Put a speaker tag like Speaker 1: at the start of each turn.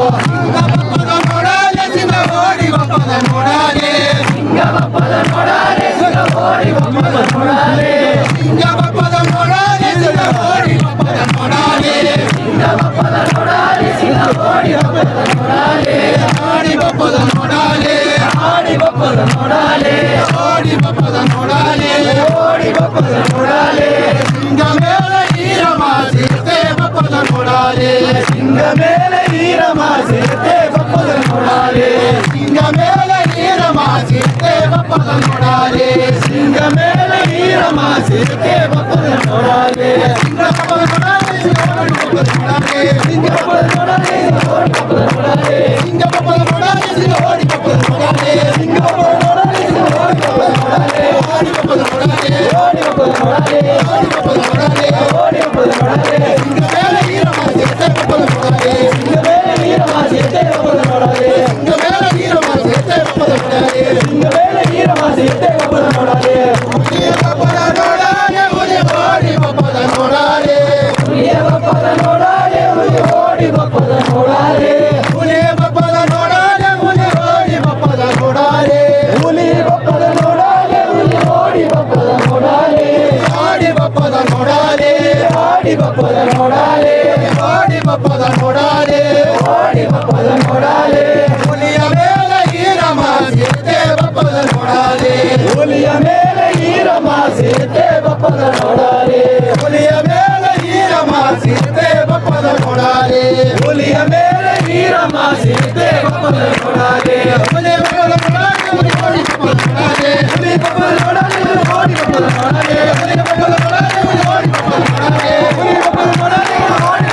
Speaker 1: ಸಿಂಗಬಪ್ಪದ ನೋಡಾಲೆ ಸಿಂಗ ಓಡಿ ಬಪ್ಪದ ನೋಡಾಲೆ ಸಿಂಗಬಪ್ಪದ ನೋಡಾಲೆ ಸಿಂಗ ಓಡಿ ಬಪ್ಪದ ನೋಡಾಲೆ ಸಿಂಗಬಪ್ಪದ ನೋಡಾಲೆ ಸಿಂಗ ಓಡಿ ಬಪ್ಪದ ನೋಡಾಲೆ ಸಿಂಗಬಪ್ಪದ ನೋಡಾಲೆ ಸಿಂಗ ಓಡಿ ಬಪ್ಪದ ನೋಡಾಲೆ ಆಡಿ ಬಪ್ಪದ ನೋಡಾಲೆ ಆಡಿ ಬಪ್ಪದ ನೋಡಾಲೆ ಓಡಿ ಬಪ್ಪದ ನೋಡಾಲೆ ಓಡಿ ಬಪ್ಪದ ನೋಡಾಲೆ ಸಿಂಗ ಮೇಲೆ ಈರಮ ಸಿರ್ತೆ ಬಪ್ಪದ ನೋಡಾಲೆ ಸಿಂಗ ಮೇಲೆ ಈರಮ ಸಿರ್ತೆ ಬಪ್ಪದ ನೋಡಾಲೆ ಸಿಂಗ ಮೇಲೆ ಈರಮ ಸಿರ್ತೆ ಬಪ್ಪದ ನೋಡಾಲೆ ಸಿಂಗ ಮೇಲೆ ಈರಮ ಸಿರ್ತೆ ಬಪ್ಪದ ನೋಡಾಲೆ ಸಿಂಗ ಬಪ್ಪದ ನೋಡಾಲೆ ಸಿಂಗ ಬಪ್ಪದ ನೋಡಾಲೆ ಸಿಂಗ ಬಪ್ಪದ ನೋಡಾಲೆ ಸಿಂಗ ಓಡಿ ಬಪ್ಪದ ನೋಡಾಲೆ ಸಿಂಗ ಬಪ್ಪದ ನೋಡಾಲೆ ಸಿಂಗ ಓಡಿ ಬಪ್ಪದ ನೋಡಾಲೆ ಓಡಿ ಬಪ್ಪದ ನೋಡಾಲೆ ಓಡಿ ಬಪ್ಪದ ನೋಡಾಲೆ ಓಡಿ ಬಪ್ಪದ ನೋಡಾಲೆ ಓಡಿ ಬಪ್ಪದ ನೋಡಾಲೆ ಸಿಂಗ ಮೇಲೆ ಈರಮ ಸಿರ್ತೆ ಬಪ್ಪದ ನೋಡಾಲೆ ಸಿಂಗ ಮೇಲೆ ಈರಮ ಸಿರ್ತೆ ಬಪ್ಪದ ನೋಡಾಲೆ ಸಿಂಗ ಮೇಲೆ ಈರಮ ಸಿರ್ತೆ ಬಪ್ಪದ ನೋಡಾಲೆ ಸಿಂಗ ಮೇಲೆ ಈರಮ ಸಿರ್ತೆ ಬಪ್ಪದ ನೋಡಾಲೆ ಹುಲಿಯ ಬಪ್ಪದ ನೋಡಾಲೆ ಹುಲಿ ಓಡಿ ಬಪ್ಪದ ನೋಡಾಲೆ ಹುಲಿಯ ಬಪ್ಪದ ನೋಡಾಲೆ ಹುಲಿ ಓಡಿ ಬಪ್ಪದ ನೋಡಾಲೆ ಹುಲಿಯ ಬಪ್ಪದ ನೋಡಾಲೆ ಹುಲಿ ಓಡಿ ಬಪ್ಪದ ನೋಡಾಲೆ ಹುಲಿ ಬಪ್ಪದ ನೋಡಾಲೆ ಹುಲಿ ಓಡಿ ಬಪ್ಪದ ನೋಡಾಲೆ ಆಡಿ ಬಪ್ಪದ ನೋಡಾಲೆ ಆಡಿ ಬಪ್ಪದ ನೋಡಾಲೆ ಆಡಿ ಬಪ್ಪದ ನೋಡಾಲೆ ಆಡಿ ಬಪ್ಪದ ನೋಡಾಲೆ ಹುಲಿಯ ಮೇಲೆ ಈರಮ ಸಿರ್ತೆ ಬಪ್ಪದ ನೋಡಾಲೆ ಹುಲಿಯ ಮೇಲೆ ಈರಮ ಸಿರ್ತೆ ಬಪ್ಪದ ನೋಡಾಲೆ